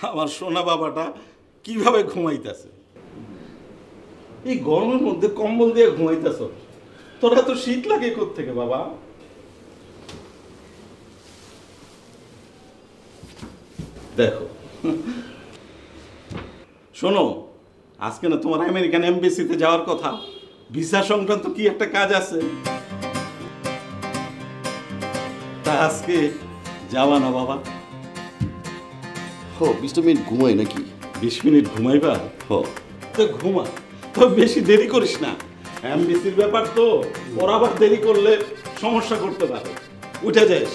আমার সোনা বাবাটা কিভাবে ঘুমাইতেছে। এই গরমের মধ্যে কম্বল দিয়ে ঘুমাইতেছ, তোরা তো শীত লাগে কোত্থেকে বাবা? দেখো শোনো, আজকে না তোমার আমেরিকান এমবেসিতে যাওয়ার কথা, ভিসা সংক্রান্ত কি একটা কাজ আছে, তা আজকে যাওয়া না বাবা? 20 মিনিট ঘুমাই নাকি? 20 মিনিট ঘুমাইবা? তো ঘুমা, তো বেশি দেরি করিস না। এমবিসির ব্যাপার তো, ওরা আবার দেরি করলে সমস্যা করতে পারে। উঠে যাস।